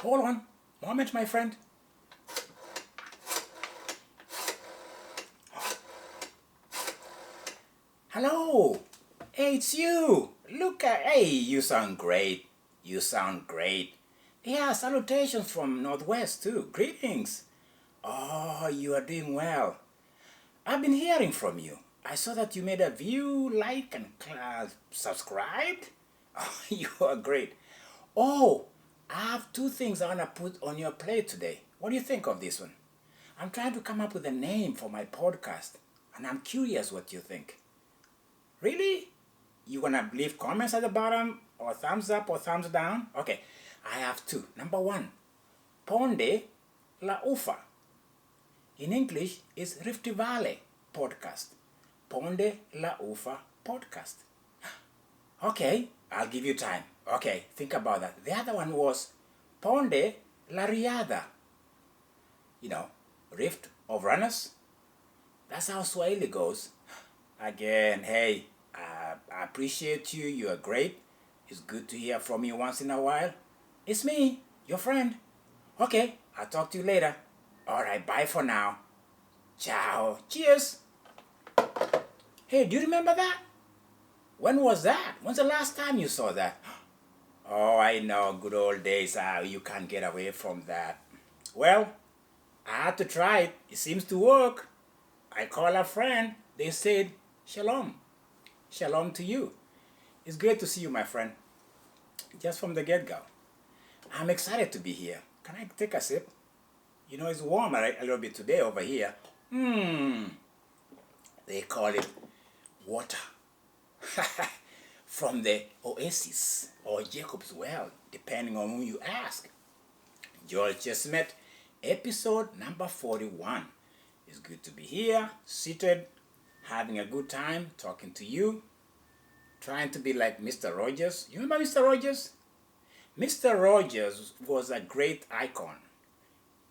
Hold on. Moment, my friend. Hello. Hey, it's you. Hey, you sound great. You sound great. Yeah, salutations from Northwest too. Greetings. Oh, you are doing well. I've been hearing from you. I saw that you made a view, like, and subscribed. Oh, you are great. Oh, I have two things I want to put on your plate today. What do you think of this one? I'm trying to come up with a name for my podcast, and I'm curious what you think. Really? You gonna leave comments at the bottom, or thumbs up or thumbs down? Okay, I have two. Number one, Ponde la Ufa. In English, is Rift Valley podcast. Ponde la Ufa podcast. Okay, I'll give you time. Okay, think about that. The other one was Ponde la Riada. You know, Rift of Runners. That's how Swahili goes. Again, hey, I appreciate you. You are great. It's good to hear from you once in a while. It's me, your friend. Okay, I'll talk to you later. Alright, bye for now. Ciao. Cheers. Hey, do you remember that? When was that? When's the last time you saw that? Oh, I know, good old days. You can't get away from that. Well, I had to try it. It seems to work. I called a friend. They said, Shalom. Shalom to you. It's great to see you, my friend. Just from the get-go. I'm excited to be here. Can I take a sip? You know, it's warm a little bit today over here. They call it water. From the oasis or Jacob's well, depending on who you ask. George Chestnut, episode number 41. It's good to be here, seated, having a good time, talking to you, trying to be like Mr. Rogers. You remember Mr. Rogers? Mr. Rogers was a great icon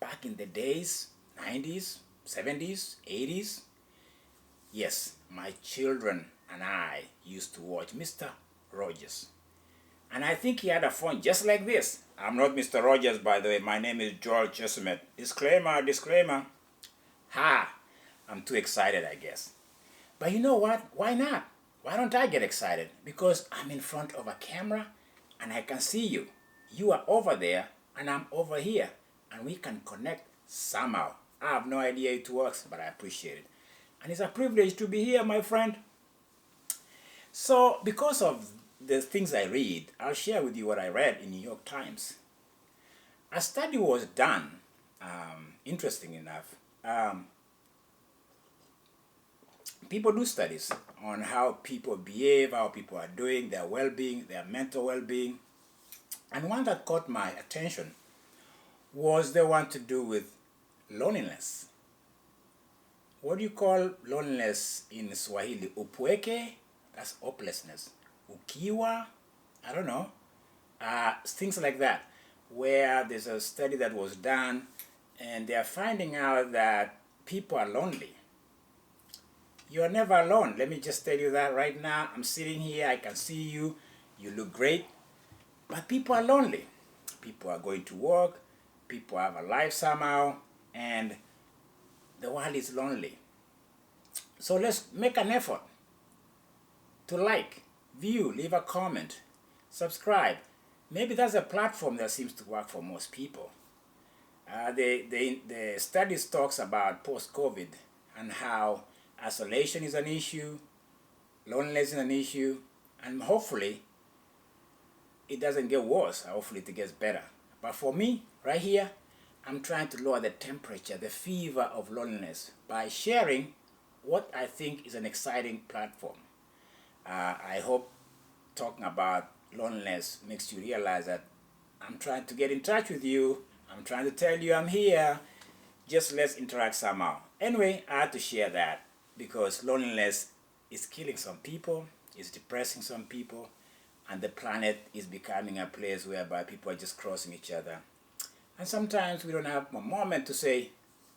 back in the days, 90s, 70s, 80s. Yes, my children and I used to watch Mr. Rogers. And I think he had a phone just like this. I'm not Mr. Rogers, by the way. My name is George Chestnut. Disclaimer, disclaimer. Ha! I'm too excited, I guess. But you know what? Why not? Why don't I get excited? Because I'm in front of a camera and I can see you. You are over there and I'm over here. And we can connect somehow. I have no idea it works, but I appreciate it. And it's a privilege to be here, my friend. So, because of the things I read, I'll share with you what I read in New York Times. A study was done, interesting enough. People do studies on how people behave, how people are doing, their well-being, their mental well-being. And one that caught my attention was the one to do with loneliness. What do you call loneliness in Swahili? Upweke? That's hopelessness. Ukiwa? I don't know. Things like that, where there's a study that was done and they're finding out that people are lonely. You're never alone. Let me just tell you that right now. I'm sitting here, I can see you, you look great, but people are lonely. People are going to work, people have a life somehow, and the world is lonely. So let's make an effort to like, view, leave a comment, subscribe. Maybe that's a platform that seems to work for most people. The studies talks about post-COVID and how isolation is an issue, loneliness is an issue, and hopefully it doesn't get worse. Hopefully it gets better. But for me, right here, I'm trying to lower the temperature, the fever of loneliness by sharing what I think is an exciting platform. I hope talking about loneliness makes you realize that I'm trying to get in touch with you. I'm trying to tell you I'm here. Just let's interact somehow. Anyway, I had to share that because loneliness is killing some people, it's depressing some people, and the planet is becoming a place whereby people are just crossing each other. And sometimes we don't have a moment to say,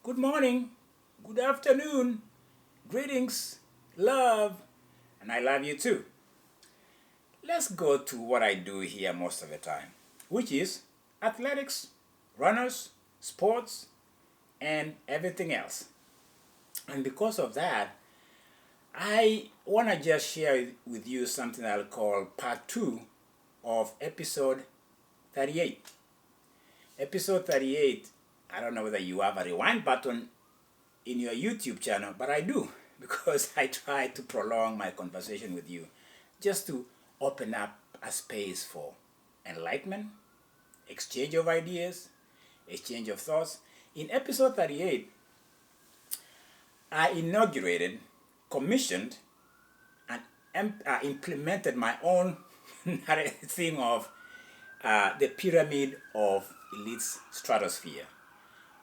good morning, good afternoon, greetings, love, and I love you too. Let's go to what I do here most of the time, which is athletics. runners, sports, and everything else. And because of that, I want to just share with you something I'll call part 2 of episode 38. Episode 38, I don't know whether you have a rewind button in your YouTube channel, but I do because I try to prolong my conversation with you just to open up a space for enlightenment, exchange of ideas, exchange of thoughts. In episode 38, I inaugurated, commissioned, and implemented my own thing of the pyramid of elites stratosphere,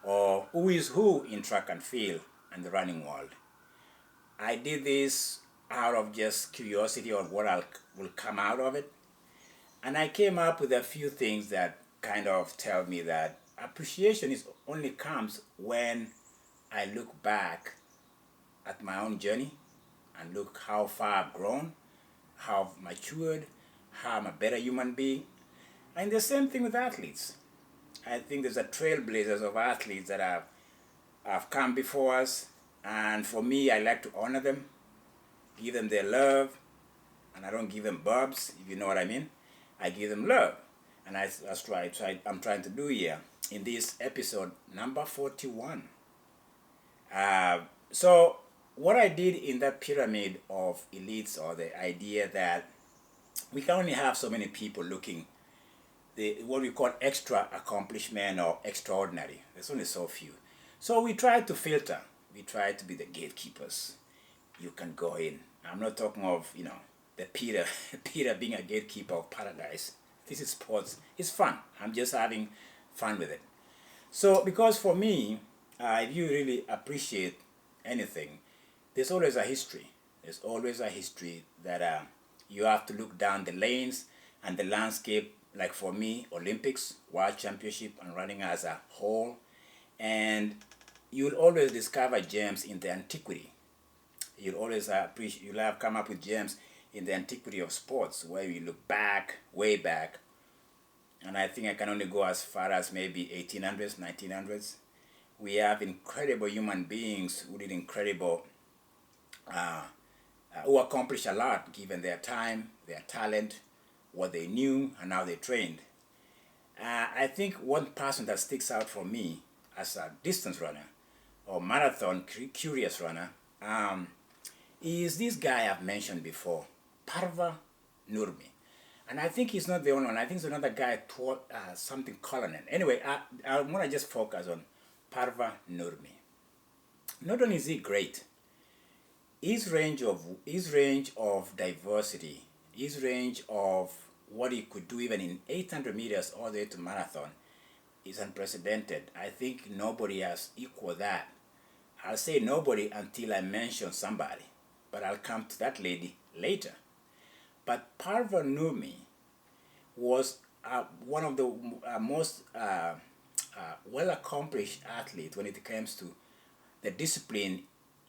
or who is who in track and field and the running world. I did this out of just curiosity on what will come out of it. And I came up with a few things that kind of tell me that appreciation only comes when I look back at my own journey and look how far I've grown, how I've matured, how I'm a better human being. And the same thing with athletes. I think there's a trailblazers of athletes that have come before us, and for me, I like to honor them, give them their love, and I don't give them bubs, if you know what I mean. I give them love, and that's what I'm trying to do here in this episode number 41. So what I did in that pyramid of elites, or the idea that we can only have so many people looking what we call extra accomplishment or extraordinary. There's only so few. So we try to filter. We try to be the gatekeepers. You can go in. I'm not talking of, the Peter, Peter being a gatekeeper of paradise. This is sports. It's fun. I'm just having fun with it. So because for me, if you really appreciate anything, there's always a history. There's always a history that you have to look down the lanes and the landscape. Like for me, Olympics, World Championship, and running as a whole. And you'll always discover gems in the antiquity. You'll always you'll have come up with gems in the antiquity of sports, where you look back, way back. And I think I can only go as far as maybe 1800s, 1900s. We have incredible human beings who did incredible, who accomplished a lot given their time, their talent, what they knew, and how they trained. I think one person that sticks out for me as a distance runner or marathon curious runner is this guy I've mentioned before, Parva Nurmi. And I think he's not the only one. I think there's another guy, something Cullinan. Anyway, I want to just focus on Parva Nurmi. Not only is he great, his range of diversity, his range of what he could do even in 800 meters all the way to marathon is unprecedented. I think nobody has equaled that. I'll say nobody until I mention somebody, but I'll come to that lady later. But Parva Nurmi was one of the most well-accomplished athletes when it comes to the discipline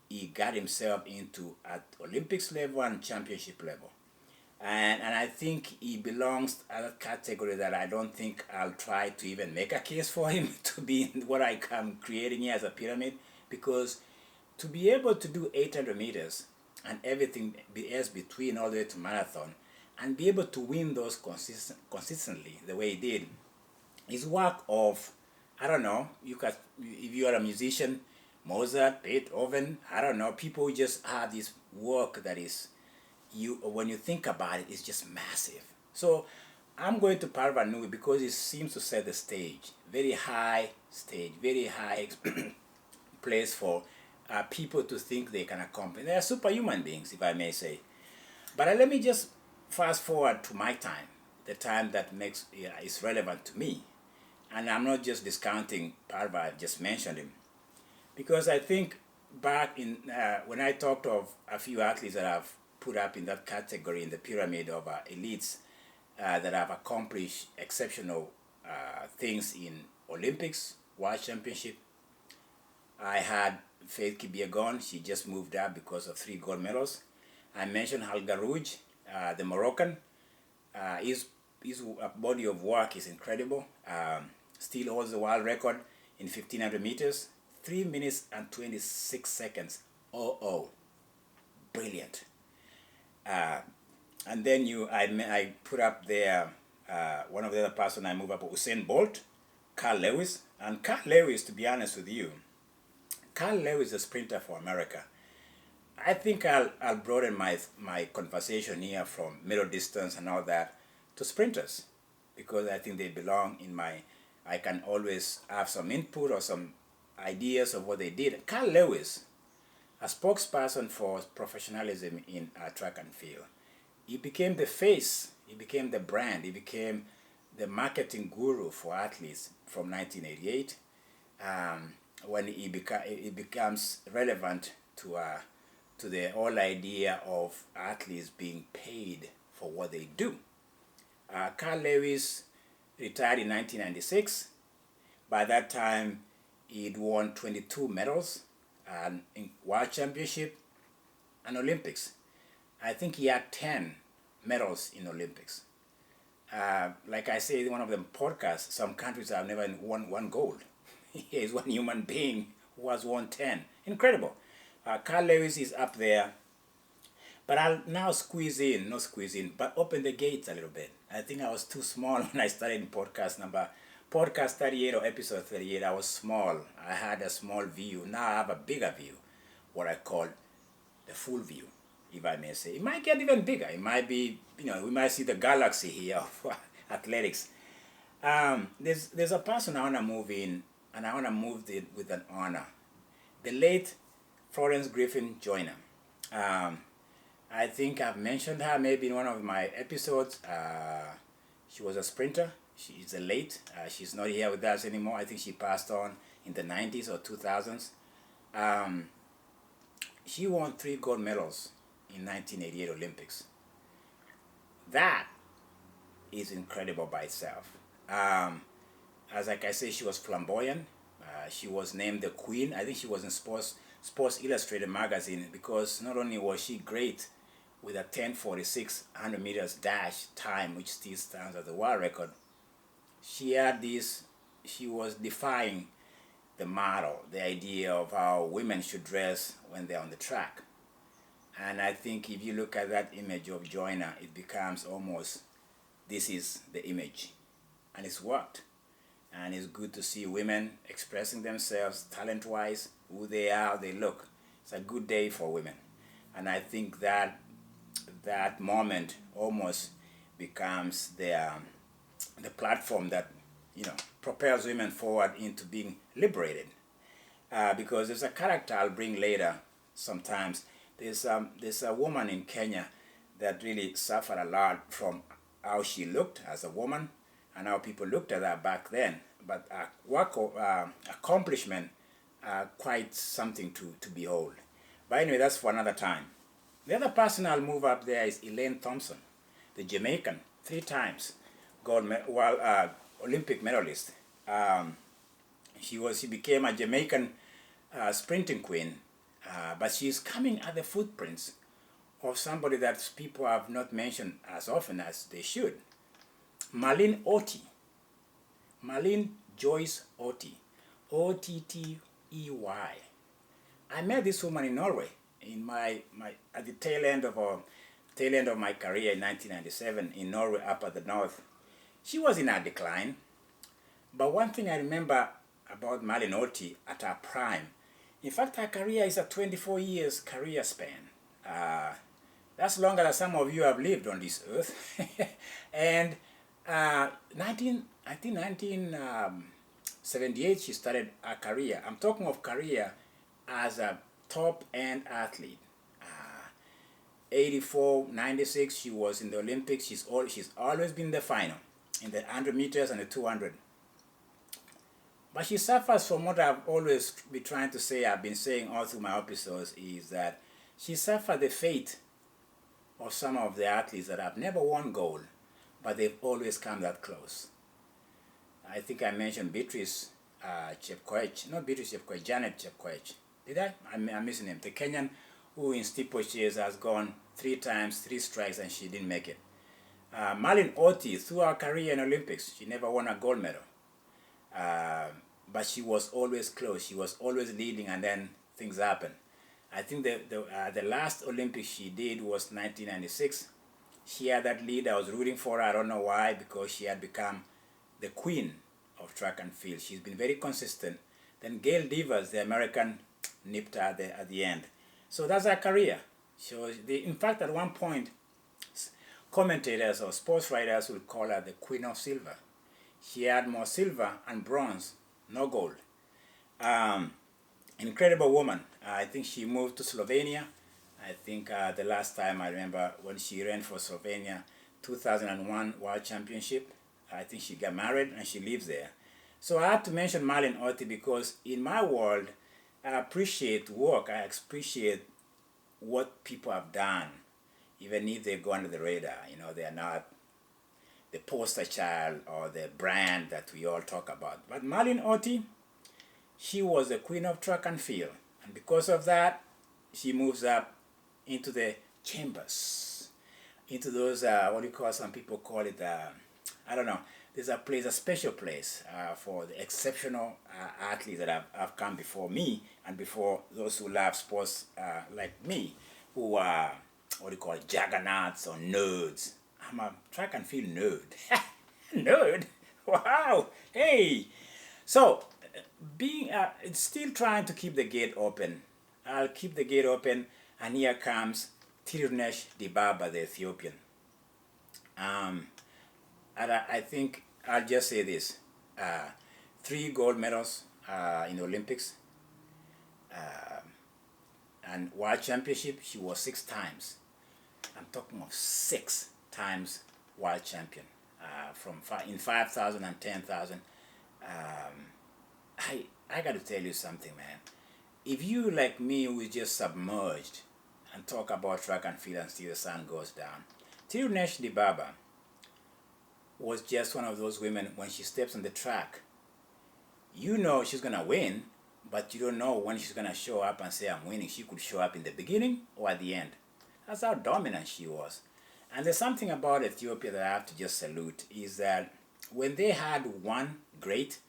he got himself into at Olympics level and championship level. And I think he belongs to a category that I don't think I'll try to even make a case for him to be what I am creating here as a pyramid, because to be able to do 800 meters and everything else between all the way to marathon and be able to win those consistently the way he did is work of, I don't know, if you are a musician, Mozart, Beethoven, I don't know, people just have this work that is, when you think about it, it's just massive. So I'm going to Parva Nurmi because it seems to set the stage, very high stage, very high place for people to think they can accomplish. They are superhuman beings, if I may say. But let me just fast forward to my time, the time that is relevant to me. And I'm not just discounting Parva, I just mentioned him. Because I think back in, when I talked of a few athletes that I've put up in that category in the pyramid of elites that have accomplished exceptional things in Olympics, World Championship. I had Faith Kipyegon. She just moved up because of 3 gold medals. I mentioned Al Garouj, the Moroccan. His body of work is incredible. still holds the world record in 1500 meters, 3 minutes and 26 seconds. Oh, brilliant. And then I put up there one of the other person I move up, Usain Bolt, Carl Lewis. And Carl Lewis, to be honest with you, Carl Lewis is a sprinter for America. I think I'll broaden my conversation here from middle distance and all that to sprinters, because I think they belong in I can always have some input or some ideas of what they did. Carl Lewis, a spokesperson for professionalism in track and field. He became the face, he became the brand, he became the marketing guru for athletes from 1988, when it becomes relevant to the whole idea of athletes being paid for what they do. Carl Lewis retired in 1996. By that time, he'd won 22 medals in World Championship and Olympics. I think he had 10 medals in Olympics. Like I say in one of the podcasts, some countries have never won one gold. He is one human being who has won 10. Incredible. Carl Lewis is up there. But I'll now but open the gates a little bit. I think I was too small when I started in podcast 38 or episode 38. I was small. I had a small view. Now I have a bigger view, what I call the full view, if I may say. It might get even bigger. It might be, we might see the galaxy here of athletics. There's a person I want to move in, and I want to move it with an honor. The late Florence Joyner. I think I've mentioned her maybe in one of my episodes. She was a sprinter. She's a late. She's not here with us anymore. I think she passed on in the 90s or 2000s. She won 3 gold medals in 1988 Olympics. That is incredible by itself. As like I say, she was flamboyant. She was named the Queen. I think she was in Sports Illustrated magazine, because not only was she great with a 10:46 100 meters dash time, which still stands as the world record, she was defying the model, the idea of how women should dress when they're on the track. And I think if you look at that image of Joyner, it becomes almost, this is the image. And it's worked. And it's good to see women expressing themselves talent-wise, who they are, how they look. It's a good day for women. And I think that moment almost becomes the platform that propels women forward into being liberated. Because there's a character I'll bring later sometimes. There's a woman in Kenya that really suffered a lot from how she looked as a woman and how people looked at her back then. But accomplishment, quite something to behold. But anyway, that's for another time. The other person I'll move up there is Elaine Thompson, the Jamaican, 3 times Olympic medalist. She became a Jamaican sprinting queen, but she's coming at the footprints of somebody that people have not mentioned as often as they should. Marlene Ottey. Marlene Joyce Ottey. Ottey. I met this woman in Norway in at the tail end of my career in 1997 in Norway, up at the north. She was in her decline, but one thing I remember about Marlene Ottey at her prime, in fact, her career is a 24 years career span. That's longer than some of you have lived on this earth. And 1978, she started her career. I'm talking of career as a top-end athlete. 84, 96, she was in the Olympics. She's always been in the final, in the 100 meters and the 200. But she suffers from what I've always been trying to say, I've been saying all through my episodes, is that she suffered the fate of some of the athletes that have never won gold, but they've always come that close. I think I mentioned Janet Chepkoech. Did I? I'm missing him. The Kenyan who in steeplechase has gone 3 times, 3 strikes, and she didn't make it. Marlene Ottey, through her career in Olympics, she never won a gold medal. uh, but she was always close. She was always leading, and then things happen. I think the last Olympics she did was 1996. She had that lead. I was rooting for her. I don't know why, because she had become the queen of track and field. She's been very consistent. Then Gail Devers, the American, nipped her at the end. So that's her career. So in fact, at one point, commentators or sports writers would call her the Queen of Silver. She had more silver and bronze, no gold. Um, Incredible woman. I think she moved to Slovenia. I think the last time I remember when she ran for Slovenia, 2001 World Championship, I think she got married and she lives there. So I have to mention Marlene Otti because in my world, I appreciate work. I appreciate what people have done, even if they go under the radar. You know, they are not the poster child or the brand that we all talk about. But Marlene Otti, she was the queen of track and field. And because of that, she moves up into the chambers, into those, what do you call, some people call it, I don't know, there's a place, a special place for the exceptional athletes that have come before me and before those who love sports like me, who are, what do you call it, juggernauts or nerds. I'm a track and field nerd. Nerd? Wow! Hey! So, being still trying to keep the gate open. I'll keep the gate open, and here comes Tirunesh Dibaba, the Ethiopian. And I think I'll just say this: 3 gold medals in the Olympics, and World Championship. She was 6 times. I'm talking of 6 times world champion. In 5,000 and 10,000. I got to tell you something, man. If you like me who is just submerged and talk about track and field until the sun goes down, Tirunesh Dibaba was just one of those women. When she steps on the track, you know she's gonna win, but you don't know when she's gonna show up and say I'm winning. She could show up in the beginning or at the end. That's how dominant she was. And there's something about Ethiopia that I have to just salute, is that when they had one great,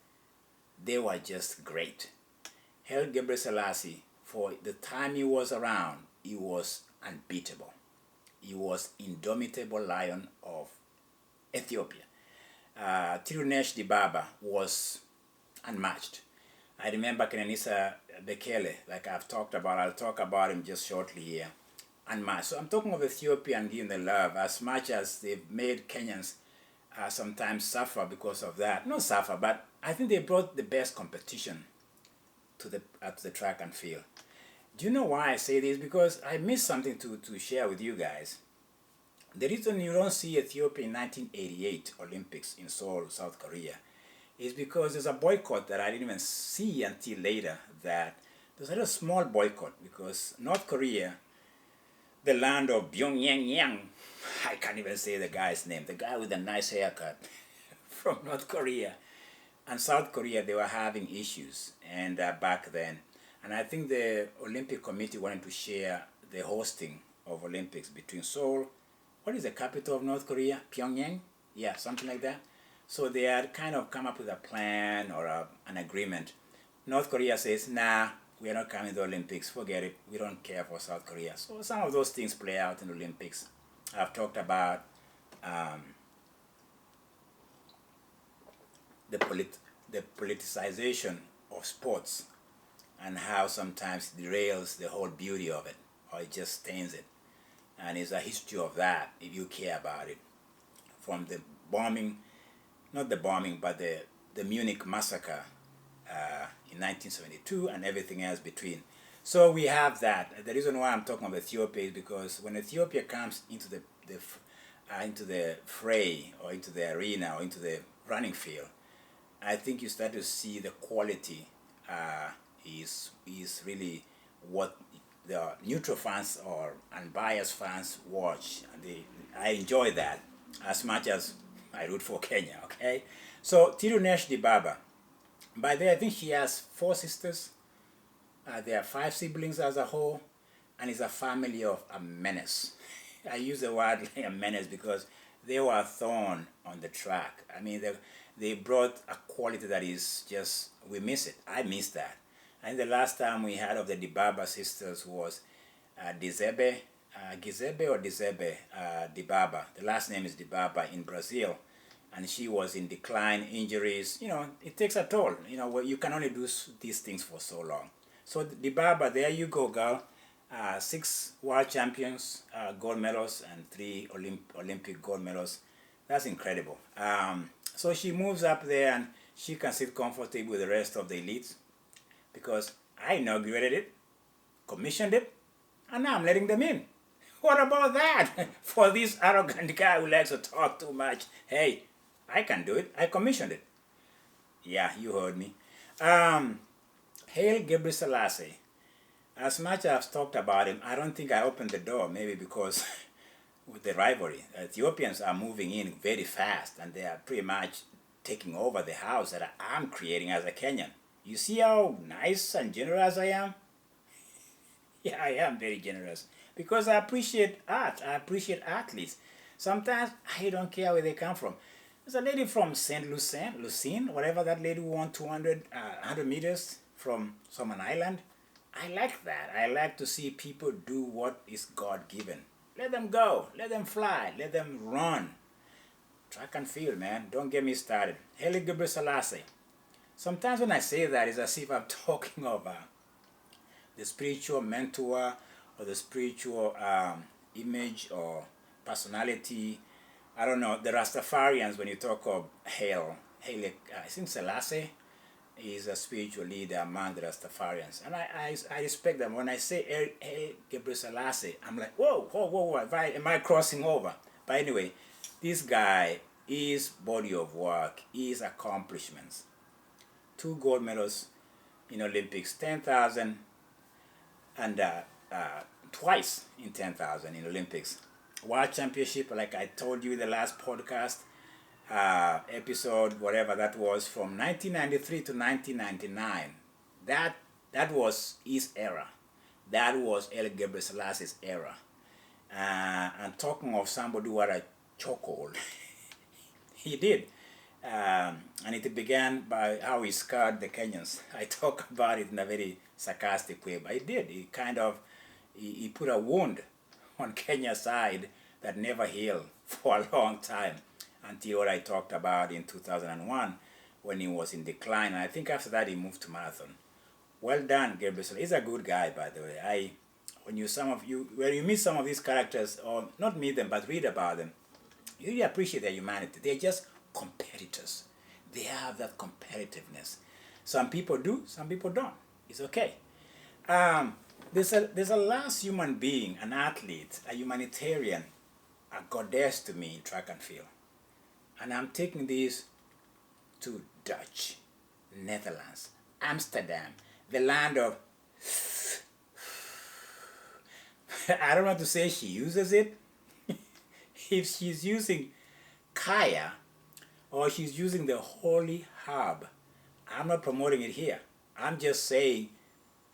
they were just great. Haile Gebrselassie, for the time he was around, he was unbeatable. He was indomitable lion of Ethiopia. Tirunesh Dibaba was unmatched. I remember Kenenisa Bekele, like I've talked about. I'll talk about him just shortly here. Unmatched. So I'm talking of Ethiopia and giving the love, as much as they've made Kenyans sometimes suffer because of that. Not suffer, but I think they brought the best competition to the track and field. Do you know why I say this? Because I missed something to share with you guys. The reason you don't see Ethiopia in 1988 Olympics in Seoul, South Korea, is because there's a boycott that I didn't even see until later. That there's a little small boycott because North Korea, the land of Pyongyang, I can't even say the guy's name, the guy with a nice haircut from North Korea, and South Korea, they were having issues, and back then. And I think the Olympic Committee wanted to share the hosting of Olympics between Seoul, what is the capital of North Korea? Pyongyang? Yeah, something like that. So they had kind of come up with a plan or an agreement. North Korea says, nah, we are not coming to the Olympics, forget it, we don't care for South Korea. So some of those things play out in the Olympics. I've talked about the politicization of sports and how sometimes it derails the whole beauty of it, or it just stains it. And it's a history of that, if you care about it. From the bombing, not the bombing, but the Munich massacre in 1972 and everything else between. So we have that. The reason why I'm talking about Ethiopia is because when Ethiopia comes into the fray or into the arena or into the running field, I think you start to see the quality is really what the neutral fans or unbiased fans watch. And I enjoy that as much as I root for Kenya, okay? So Tirunesh Dibaba, by the way, I think she has 4 sisters. There are 5 siblings as a whole, and it's a family of a menace. I use the word like a menace because they were thorn on the track. I mean, they brought a quality that is just, we miss it. I miss that. And the last time we heard of the Dibaba sisters was Dizebe, Gizebe or Dizebe Dibaba. The last name is Dibaba in Brazil. And she was in decline, injuries. You know, it takes a toll. You know, you can only do these things for so long. So Dibaba, there you go, girl. 6 world champions, gold medals, and 3 Olympic gold medals. That's incredible. So she moves up there and she can sit comfortably with the rest of the elites because I inaugurated it, commissioned it, and now I'm letting them in. What about that? For this arrogant guy who likes to talk too much, hey, I can do it. I commissioned it. Yeah, you heard me. Haile Gebrselassie. As much as I've talked about him, I don't think I opened the door, maybe because with the rivalry. Ethiopians are moving in very fast and they are pretty much taking over the house that I'm creating as a Kenyan. You see how nice and generous I am? Yeah, I am very generous because I appreciate art. I appreciate athletes. Sometimes I don't care where they come from. There's a lady from Saint Lucine, whatever that lady who won 100 meters from an island. I like that. I like to see people do what is God-given. Let them go. Let them fly. Let them run. Track and field, man. Don't get me started. Haile Gebrselassie. Sometimes when I say that, it's as if I'm talking of the spiritual mentor or the spiritual image or personality. I don't know. The Rastafarians, when you talk of Haile, I think Selassie is a spiritual leader among the Rastafarians. And I respect them. When I say Haile Gebrselassie, I'm like, whoa, am I crossing over? But anyway, this guy, his body of work, his accomplishments, 2 gold medals in Olympics, 10,000 and twice in 10,000 in Olympics. World Championship, like I told you in the last podcast, episode, whatever that was, from 1993 to 1999. That was his era. That was Haile Gebrselassie era. And talking of somebody who had a chokehold, he did. And it began by how he scarred the Kenyans. I talk about it in a very sarcastic way, but he did. He kind of, he put a wound on Kenya's side that never healed for a long time, until what I talked about in 2001 when he was in decline. And I think after that he moved to marathon. Well done, Gebrselassie. He's a good guy, by the way. When you meet some of these characters, or not meet them, but read about them, you really appreciate their humanity. They're just competitors. They have that competitiveness. Some people do, some people don't. It's okay. There's a last human being, an athlete, a humanitarian, a goddess to me in track and field. And I'm taking this to Dutch, Netherlands, Amsterdam, the land of... I don't want to say she uses it. If she's using Kaya or she's using the holy herb, I'm not promoting it here. I'm just saying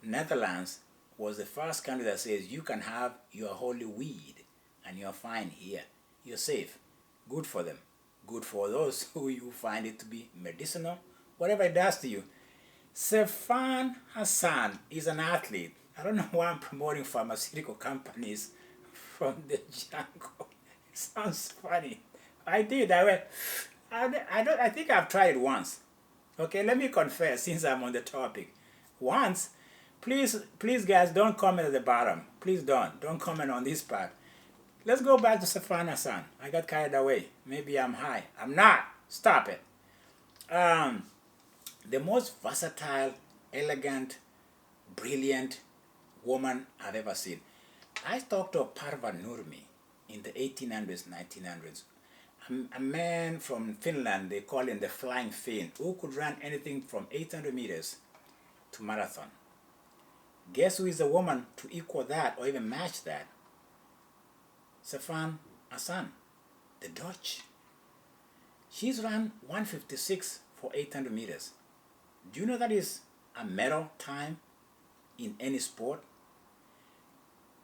Netherlands was the first country that says you can have your holy weed and you're fine here. You're safe. Good for them. Good for those who you find it to be medicinal, whatever it does to you. Sefan Hassan is an athlete. I don't know why I'm promoting pharmaceutical companies from the jungle. It sounds funny. I did. I think I've tried it once. Okay, let me confess since I'm on the topic. Once, please guys, don't comment at the bottom. Please don't comment on this part. Let's go back to Sefan Hassan. I got carried away. Maybe I'm high. I'm not. Stop it. The most versatile, elegant, brilliant woman I've ever seen. I talked to Parva Nurmi in the 1800s, 1900s. A man from Finland, they call him the Flying Finn, who could run anything from 800 meters to marathon. Guess who is the woman to equal that or even match that? Sefan Hassan, the Dutch. She's run 156 for 800 meters. Do you know that is a medal time in any sport?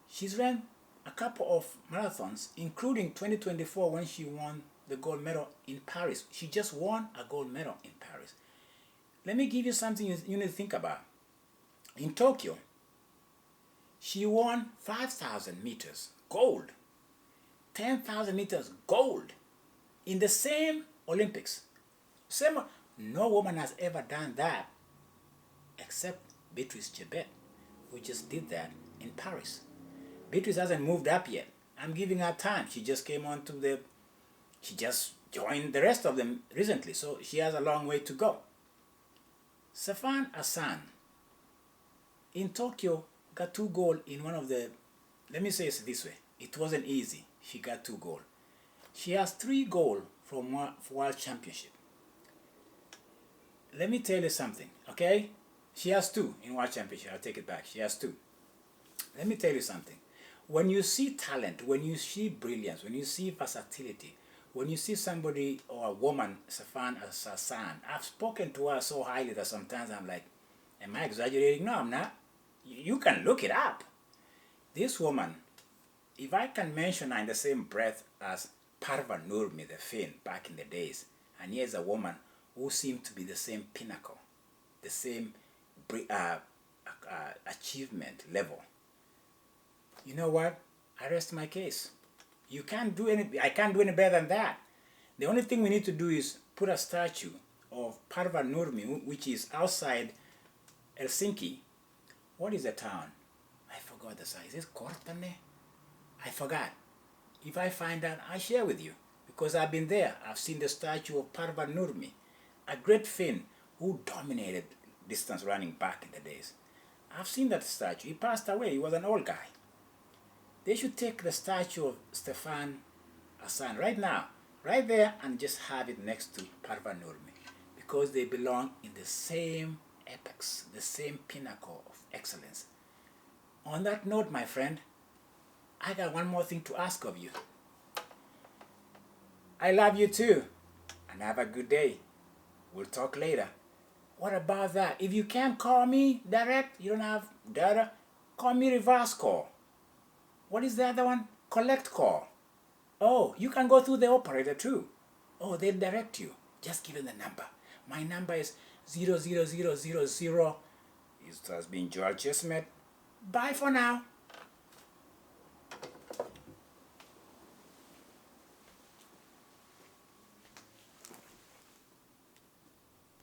She's ran a couple of marathons, including 2024 when she won the gold medal in Paris. She just won a gold medal in Paris. Let me give you something you need to think about. In Tokyo, she won 5,000 meters gold, 10,000 meters gold in the same Olympics. No woman has ever done that except Beatrice Chebet, who just did that in Paris. Beatrice hasn't moved up yet. I'm giving her time. She just came on to she just joined the rest of them recently, so she has a long way to go. Safan Hassan in Tokyo got 2 gold in one of the, let me say it this way, it wasn't easy. She got 2 gold. She has 3 gold from World Championship. Let me tell you something, okay? She has 2 in World Championship. I'll take it back. She has 2. Let me tell you something. When you see talent, when you see brilliance, when you see versatility, when you see somebody or a woman, Safan Hassan, I've spoken to her so highly that sometimes I'm like, am I exaggerating? No, I'm not. You can look it up. This woman, if I can mention her in the same breath as Parva Nurmi, the Finn, back in the days, and here's a woman who seemed to be the same pinnacle, the same achievement level. You know what? I rest my case. You can't do I can't do any better than that. The only thing we need to do is put a statue of Parva Nurmi, which is outside Helsinki. What is the town? I forgot the size. Is it Kortane? I forgot. If I find out, I'll share with you. Because I've been there. I've seen the statue of Parva Nurmi, a great Finn who dominated distance running back in the days. I've seen that statue. He passed away. He was an old guy. They should take the statue of Safan Hassan right now, right there, and just have it next to Parva Nurmi, because they belong in the same apex, the same pinnacle of excellence. On that note, my friend, I got one more thing to ask of you. I love you too, and have a good day. We'll talk later. What about that? If you can't call me direct, you don't have data, call me reverse call. What is the other one? Collect call. Oh, you can go through the operator too. Oh, they'll direct you. Just give them the number. My number is 00000. It has been Joel Chestnut. Bye for now.